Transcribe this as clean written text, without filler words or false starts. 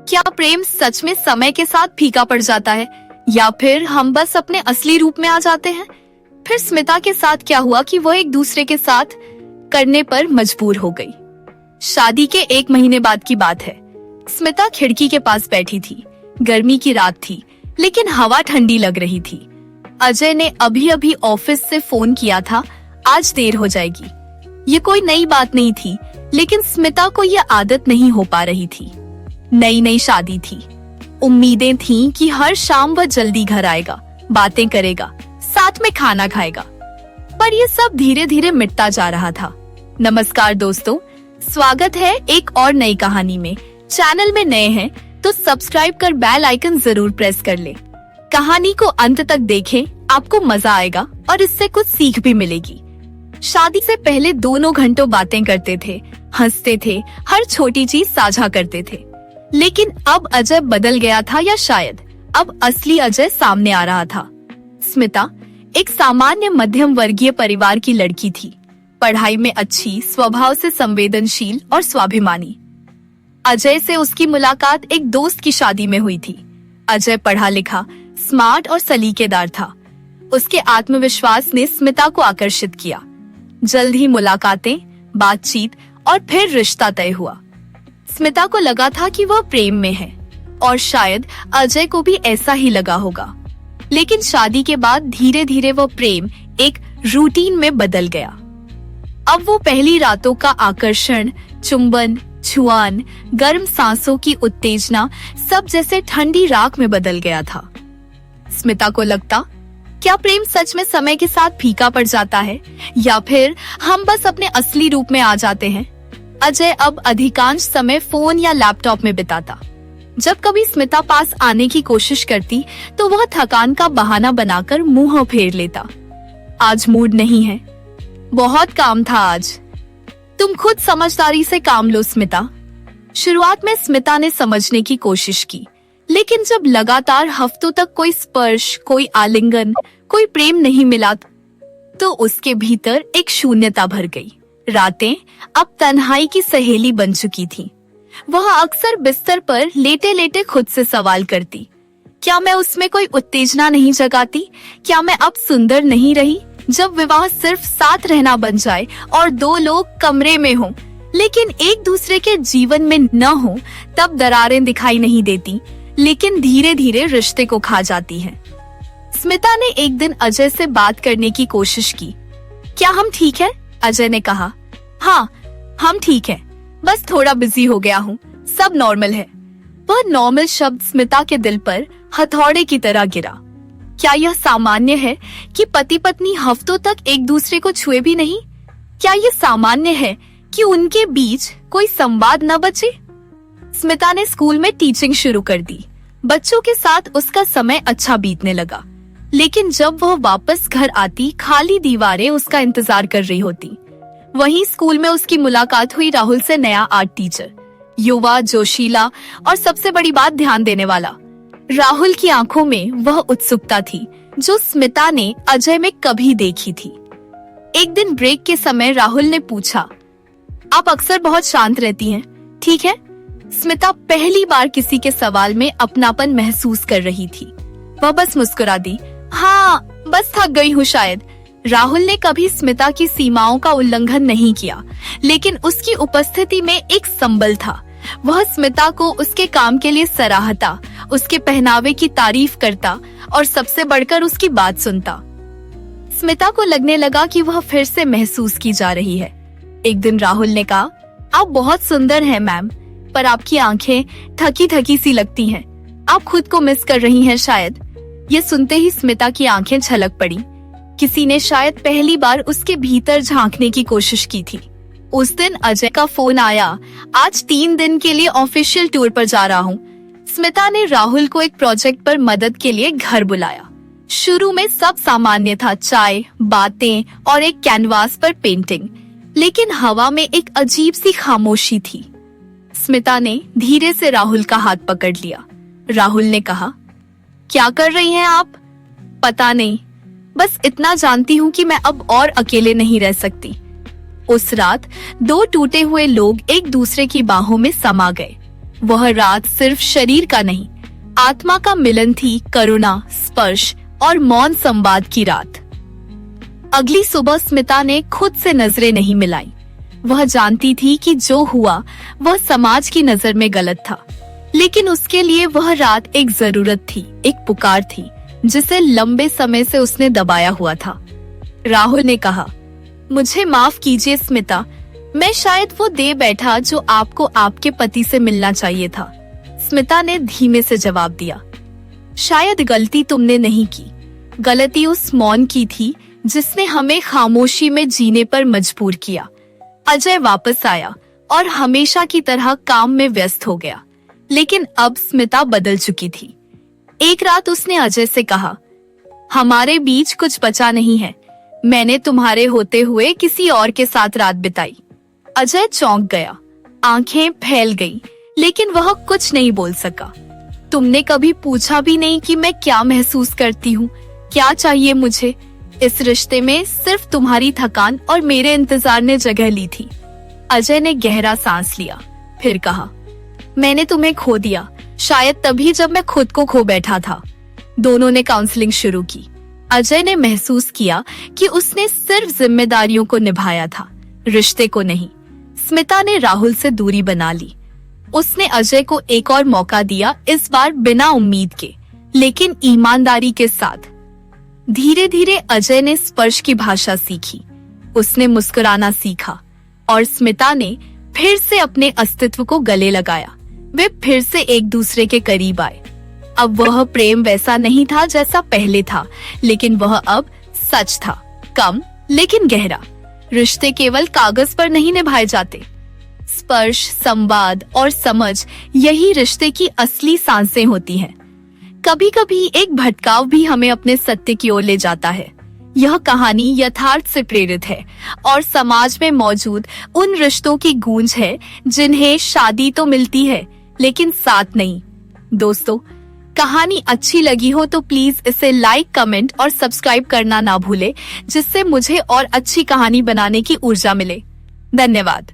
क्या प्रेम सच में समय के साथ फीका पड़ जाता है या फिर हम बस अपने असली रूप में आ जाते हैं? फिर स्मिता के साथ क्या हुआ कि वह एक दूसरे के साथ करने पर मजबूर हो गई। शादी के 1 महीने बाद की बात है। स्मिता खिड़की के पास बैठी थी। गर्मी की रात थी, लेकिन हवा ठंडी लग रही थी। अजय ने अभी अभी ऑफिस से फोन किया था, आज देर हो जाएगी। ये कोई नई बात नहीं थी, लेकिन स्मिता को ये आदत नहीं हो पा रही थी। नई नई शादी थी, उम्मीदें थीं कि हर शाम वह जल्दी घर आएगा, बातें करेगा, साथ में खाना खाएगा। पर ये सब धीरे धीरे मिटता जा रहा था। नमस्कार दोस्तों, स्वागत है एक और नई कहानी में। चैनल में नए हैं तो सब्सक्राइब कर बेल आइकन जरूर प्रेस कर ले। कहानी को अंत तक देखें, आपको मजा आएगा और इससे कुछ सीख भी मिलेगी। शादी से पहले दोनों घंटों बातें करते थे, हंसते थे, हर छोटी चीज साझा करते थे। लेकिन अब अजय बदल गया था, या शायद अब असली अजय सामने आ रहा था। स्मिता एक सामान्य मध्यम वर्गीय परिवार की लड़की थी। पढ़ाई में अच्छी, स्वभाव से संवेदनशील और स्वाभिमानी। अजय से उसकी मुलाकात एक दोस्त की शादी में हुई थी। अजय पढ़ा लिखा, स्मार्ट और सलीकेदार था। उसके आत्मविश्वास ने स्मिता को आकर्षित किया। जल्द ही मुलाकातें, बातचीत और फिर रिश्ता तय हुआ। स्मिता को लगा था कि वह प्रेम में है और शायद अजय को भी ऐसा ही लगा होगा। लेकिन शादी के बाद धीरे धीरे वह प्रेम एक रूटीन में बदल गया। अब वो पहली रातों का आकर्षण, चुंबन, छुआन, गर्म सांसों की उत्तेजना सब जैसे ठंडी राख में बदल गया था। स्मिता को लगता, क्या प्रेम सच में समय के साथ फीका पड़ जाता है या फिर हम बस अपने असली रूप में आ जाते हैं? अजय अब अधिकांश समय फोन या लैपटॉप में बिताता। जब कभी स्मिता पास आने की कोशिश करती तो वह थकान का बहाना बनाकर मुंह फेर लेता। आज मूड नहीं है, बहुत काम था आज। तुम खुद समझदारी से काम लो स्मिता। शुरुआत में स्मिता ने समझने की कोशिश की, लेकिन जब लगातार हफ्तों तक कोई स्पर्श, कोई आलिंगन, कोई प्रेम नहीं मिला तो उसके भीतर एक शून्यता भर गई। रातें अब तन्हाई की सहेली बन चुकी थी। वह अक्सर बिस्तर पर लेटे लेटे खुद से सवाल करती, क्या मैं उसमें कोई उत्तेजना नहीं जगाती? क्या मैं अब सुंदर नहीं रही? जब विवाह सिर्फ साथ रहना बन जाए और 2 लोग कमरे में हों, लेकिन एक दूसरे के जीवन में न हो, तब दरारें दिखाई नहीं देती, लेकिन धीरे धीरे रिश्ते को खा जाती हैं। स्मिता ने एक दिन अजय से बात करने की कोशिश की। क्या हम ठीक है? अजय ने कहा। हाँ, हम ठीक हैं, बस थोड़ा बिजी हो गया हूँ, सब नॉर्मल है। वह नॉर्मल शब्द स्मिता के दिल पर हथौड़े की तरह गिरा। क्या यह सामान्य है कि पति पत्नी हफ्तों तक एक दूसरे को छुए भी नहीं? क्या यह सामान्य है कि उनके बीच कोई संवाद न बचे? स्मिता ने स्कूल में टीचिंग शुरू कर दी। बच्चों के साथ उसका समय अच्छा बीतने लगा, लेकिन जब वह वापस घर आती, खाली दीवारें उसका इंतजार कर रही होती। वहीं स्कूल में उसकी मुलाकात हुई राहुल से, नया आर्ट टीचर, युवा, जोशीला और सबसे बड़ी बात, ध्यान देने वाला। राहुल की आंखों में वह उत्सुकता थी जो स्मिता ने अजय में कभी देखी थी। एक दिन ब्रेक के समय राहुल ने पूछा, आप अक्सर बहुत शांत रहती हैं, ठीक है? स्मिता पहली बार किसी के सवाल में अपनापन महसूस कर रही थी। वह बस मुस्कुरा दी। हाँ, बस थक गई हूँ शायद। राहुल ने कभी स्मिता की सीमाओं का उल्लंघन नहीं किया, लेकिन उसकी उपस्थिति में एक संबल था। वह स्मिता को उसके काम के लिए सराहता, उसके पहनावे की तारीफ करता और सबसे बढ़कर उसकी बात सुनता। स्मिता को लगने लगा कि वह फिर से महसूस की जा रही है। एक दिन राहुल ने कहा, आप बहुत सुंदर हैं मैम, पर आपकी आंखें थकी थकी सी लगती हैं। आप खुद को मिस कर रही हैं शायद। ये सुनते ही स्मिता की आंखें छलक पड़ी। किसी ने शायद पहली बार उसके भीतर झांकने की कोशिश की थी। उस दिन अजय का फोन आया, आज 3 दिन के लिए ऑफिशियल टूर पर जा रहा हूँ। स्मिता ने राहुल को एक प्रोजेक्ट पर मदद के लिए घर बुलाया। शुरू में सब सामान्य था, चाय, बातें और एक कैनवास पर पेंटिंग, लेकिन हवा में एक अजीब सी खामोशी थी। स्मिता ने धीरे से राहुल का हाथ पकड़ लिया। राहुल ने कहा, क्या कर रही हैं आप? पता नहीं, बस इतना जानती हूँ कि मैं अब और अकेले नहीं रह सकती। उस रात 2 टूटे हुए लोग एक दूसरे की बाहों में समा गए। वह रात सिर्फ शरीर का नहीं, आत्मा का मिलन थी, करुणा, स्पर्श और मौन संवाद की रात। अगली सुबह स्मिता ने खुद से नजरें नहीं मिलाई। वह जानती थी कि जो हुआ वह समाज की नजर में गलत था, लेकिन उसके लिए वह रात एक जरूरत थी, एक पुकार थी जिसे लंबे समय से उसने दबाया हुआ था। राहुल ने कहा, मुझे माफ कीजिए स्मिता, मैं शायद वो दे बैठा जो आपको आपके पति से मिलना चाहिए था। स्मिता ने धीमे से जवाब दिया, शायद गलती तुमने नहीं की, गलती उस मौन की थी जिसने हमें खामोशी में जीने पर मजबूर किया। अजय वापस आया और हमेशा की तरह काम में व्यस्त हो गया, लेकिन अब स्मिता बदल चुकी थी। एक रात उसने अजय से कहा, हमारे बीच कुछ बचा नहीं है, मैंने तुम्हारे होते हुए किसी और के साथ रात बिताई। अजय चौंक गया, आंखें फैल गईं, लेकिन वह कुछ नहीं बोल सका। तुमने कभी पूछा भी नहीं कि मैं क्या महसूस करती हूँ, क्या चाहिए मुझे? इस रिश्ते में सिर्फ तुम्हारी थकान और मेरे इंतजार ने जगह ली थी। अजय ने गहरा सांस लिया, फिर कहा, मैंने तुम्हें खो दिया, शायद तभी जब मैं खुद को खो बैठा था। दोनों ने काउंसलिंग शुरू की। अजय ने महसूस किया कि उसने सिर्फ जिम्मेदारियों को निभाया था, रिश्ते को नहीं। स्मिता ने राहुल से दूरी बना ली। उसने अजय को एक और मौका दिया, इस बार बिना उम्मीद के, लेकिन ईमानदारी के साथ। धीरे धीरे अजय ने स्पर्श की भाषा सीखी, उसने मुस्कुराना सीखा और स्मिता ने फिर से अपने अस्तित्व को गले लगाया। वे फिर से एक दूसरे के करीब आए। अब वह प्रेम वैसा नहीं था जैसा पहले था, लेकिन वह अब सच था, कम लेकिन गहरा। रिश्ते केवल कागज पर नहीं निभाए जाते। स्पर्श, संवाद और समझ, यही रिश्ते की असली सांसें होती हैं। कभी कभी एक भटकाव भी हमें अपने सत्य की ओर ले जाता है। यह कहानी यथार्थ से प्रेरित है और समाज में मौजूद उन रिश्तों की गूंज है जिन्हें शादी तो मिलती है लेकिन साथ नहीं। दोस्तों, कहानी अच्छी लगी हो तो प्लीज इसे लाइक, कमेंट और सब्सक्राइब करना ना भूले, जिससे मुझे और अच्छी कहानी बनाने की ऊर्जा मिले। धन्यवाद।